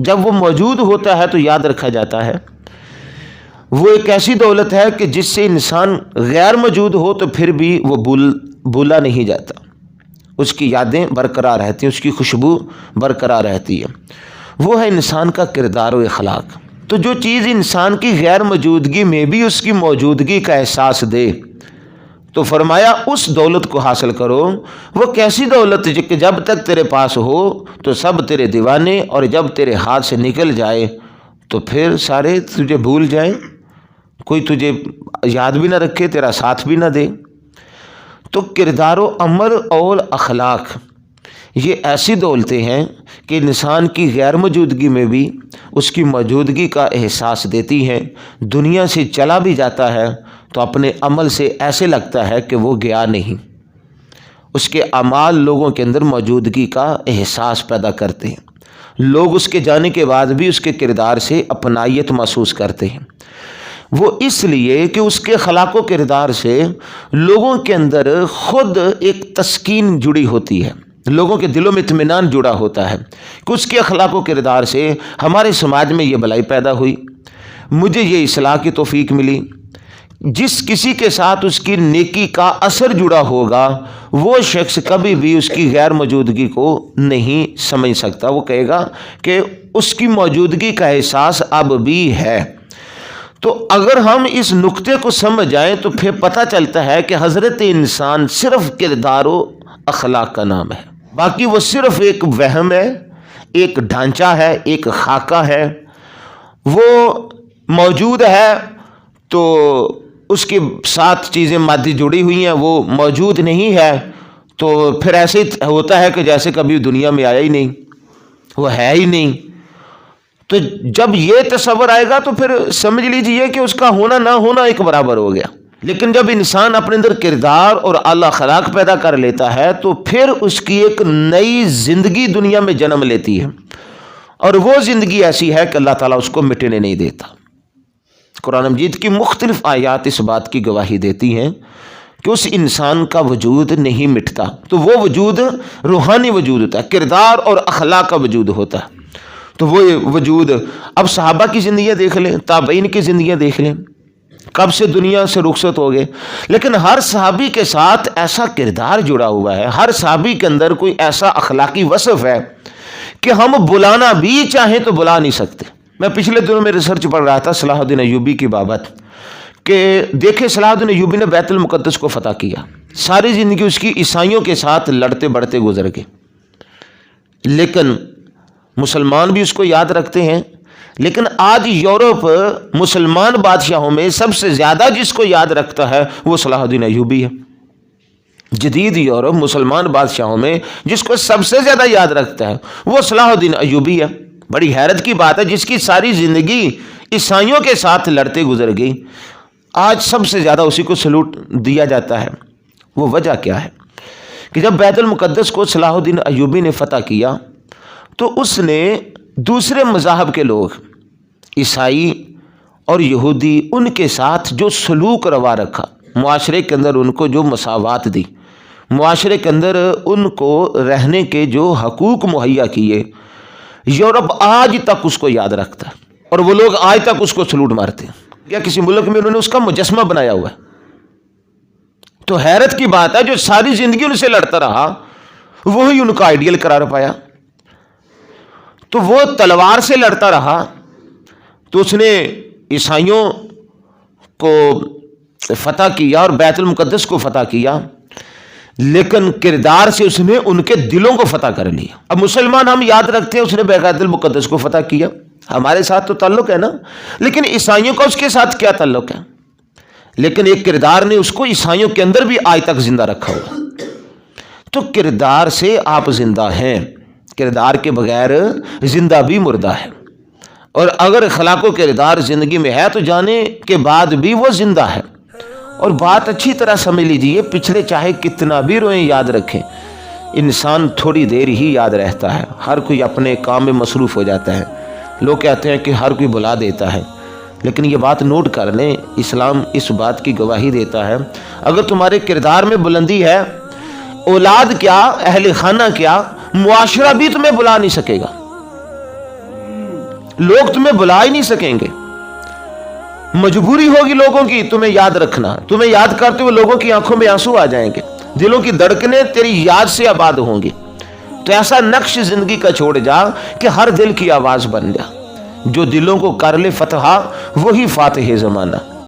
جب وہ موجود ہوتا ہے تو یاد رکھا جاتا ہے۔ وہ ایک ایسی دولت ہے کہ جس سے انسان غیر موجود ہو تو پھر بھی وہ بھولا نہیں جاتا، اس کی یادیں برقرار رہتی ہیں، اس کی خوشبو برقرار رہتی ہے۔ وہ ہے انسان کا کردار و اخلاق۔ تو جو چیز انسان کی غیر موجودگی میں بھی اس کی موجودگی کا احساس دے، تو فرمایا اس دولت کو حاصل کرو۔ وہ کیسی دولت کہ جب تک تیرے پاس ہو تو سب تیرے دیوانے، اور جب تیرے ہاتھ سے نکل جائے تو پھر سارے تجھے بھول جائیں، کوئی تجھے یاد بھی نہ رکھے، تیرا ساتھ بھی نہ دے۔ تو کردار و عمل اور اخلاق یہ ایسی دولتیں ہیں کہ انسان کی غیر موجودگی میں بھی اس کی موجودگی کا احساس دیتی ہیں۔ دنیا سے چلا بھی جاتا ہے تو اپنے عمل سے ایسے لگتا ہے کہ وہ گیا نہیں، اس کے اعمال لوگوں کے اندر موجودگی کا احساس پیدا کرتے ہیں، لوگ اس کے جانے کے بعد بھی اس کے کردار سے اپنائیت محسوس کرتے ہیں۔ وہ اس لیے کہ اس کے اخلاق و کردار سے لوگوں کے اندر خود ایک تسکین جڑی ہوتی ہے، لوگوں کے دلوں میں اطمینان جڑا ہوتا ہے کہ اس کے اخلاق و کردار سے ہمارے سماج میں یہ بھلائی پیدا ہوئی، مجھے یہ اصلاح کی توفیق ملی۔ جس کسی کے ساتھ اس کی نیکی کا اثر جڑا ہوگا وہ شخص کبھی بھی اس کی غیر موجودگی کو نہیں سمجھ سکتا، وہ کہے گا کہ اس کی موجودگی کا احساس اب بھی ہے۔ تو اگر ہم اس نقطے کو سمجھ جائیں تو پھر پتہ چلتا ہے کہ حضرت انسان صرف کردار و اخلاق کا نام ہے، باقی وہ صرف ایک وہم ہے، ایک ڈھانچہ ہے، ایک خاکہ ہے۔ وہ موجود ہے تو اس کے ساتھ چیزیں مادی جڑی ہوئی ہیں، وہ موجود نہیں ہے تو پھر ایسے ہوتا ہے کہ جیسے کبھی دنیا میں آیا ہی نہیں، وہ ہے ہی نہیں۔ تو جب یہ تصور آئے گا تو پھر سمجھ لیجئے کہ اس کا ہونا نہ ہونا ایک برابر ہو گیا۔ لیکن جب انسان اپنے اندر کردار اور اعلی اخلاق پیدا کر لیتا ہے تو پھر اس کی ایک نئی زندگی دنیا میں جنم لیتی ہے، اور وہ زندگی ایسی ہے کہ اللہ تعالیٰ اس کو مٹنے نہیں دیتا۔ قرآن مجید کی مختلف آیات اس بات کی گواہی دیتی ہیں کہ اس انسان کا وجود نہیں مٹتا، تو وہ وجود روحانی وجود ہوتا ہے، کردار اور اخلاق کا وجود ہوتا ہے۔ تو وہ وجود، اب صحابہ کی زندگیاں دیکھ لیں، تابعین کی زندگیاں دیکھ لیں، کب سے دنیا سے رخصت ہو گئے، لیکن ہر صحابی کے ساتھ ایسا کردار جڑا ہوا ہے، ہر صحابی کے اندر کوئی ایسا اخلاقی وصف ہے کہ ہم بلانا بھی چاہیں تو بلا نہیں سکتے۔ میں پچھلے دنوں میں ریسرچ پڑھ رہا تھا صلاح الدین ایوبی کی بابت، کہ دیکھیں صلاح الدین ایوبی نے بیت المقدس کو فتح کیا، ساری زندگی اس کی عیسائیوں کے ساتھ لڑتے بڑھتے گزر گئی، لیکن مسلمان بھی اس کو یاد رکھتے ہیں۔ لیکن آج یورپ مسلمان بادشاہوں میں سب سے زیادہ جس کو یاد رکھتا ہے وہ صلاح الدین ایوبی ہے۔ جدید یورپ مسلمان بادشاہوں میں جس کو سب سے زیادہ یاد رکھتا ہے وہ صلاح الدین ایوبی ہے۔ بڑی حیرت کی بات ہے، جس کی ساری زندگی عیسائیوں کے ساتھ لڑتے گزر گئی، آج سب سے زیادہ اسی کو سلوٹ دیا جاتا ہے۔ وہ وجہ کیا ہے کہ جب بیت المقدس کو صلاح الدین ایوبی نے فتح کیا تو اس نے دوسرے مذاہب کے لوگ، عیسائی اور یہودی، ان کے ساتھ جو سلوک روا رکھا، معاشرے کے اندر ان کو جو مساوات دی، معاشرے کے اندر ان کو رہنے کے جو حقوق مہیا کیے، یورپ آج تک اس کو یاد رکھتا ہے، اور وہ لوگ آج تک اس کو سلوٹ مارتے ہیں، یا کسی ملک میں انہوں نے اس کا مجسمہ بنایا ہوا ہے۔ تو حیرت کی بات ہے، جو ساری زندگی ان سے لڑتا رہا وہی ان کا آئیڈیل قرار پایا۔ تو وہ تلوار سے لڑتا رہا تو اس نے عیسائیوں کو فتح کیا اور بیت المقدس کو فتح کیا، لیکن کردار سے اس نے ان کے دلوں کو فتح کر لیا۔ اب مسلمان ہم یاد رکھتے ہیں اس نے بیت المقدس کو فتح کیا، ہمارے ساتھ تو تعلق ہے نا، لیکن عیسائیوں کا اس کے ساتھ کیا تعلق ہے؟ لیکن ایک کردار نے اس کو عیسائیوں کے اندر بھی آج تک زندہ رکھا ہوا۔ تو کردار سے آپ زندہ ہیں، کردار کے بغیر زندہ بھی مردہ ہے، اور اگر اخلاق و کردار زندگی میں ہے تو جانے کے بعد بھی وہ زندہ ہے۔ اور بات اچھی طرح سمجھ لیجئے، پچھلے چاہے کتنا بھی روئیں یاد رکھیں، انسان تھوڑی دیر ہی یاد رہتا ہے، ہر کوئی اپنے کام میں مصروف ہو جاتا ہے۔ لوگ کہتے ہیں کہ ہر کوئی بلا دیتا ہے، لیکن یہ بات نوٹ کر لیں، اسلام اس بات کی گواہی دیتا ہے، اگر تمہارے کردار میں بلندی ہے، اولاد کیا، اہل خانہ کیا، معاشرہ بھی تمہیں بلا نہیں سکے گا۔ لوگ تمہیں بلا ہی نہیں سکیں گے. مجبوری ہوگی لوگوں کی تمہیں یاد رکھنا. تمہیں یاد کرتے ہوئے لوگوں کی آنکھوں میں آنسو آ جائیں گے, دلوں کی دھڑکنیں تیری یاد سے آباد ہوں گی. تو ایسا نقش زندگی کا چھوڑ جا کہ ہر دل کی آواز بن جا. جو دلوں کو کر لے فتح وہی فاتح زمانہ.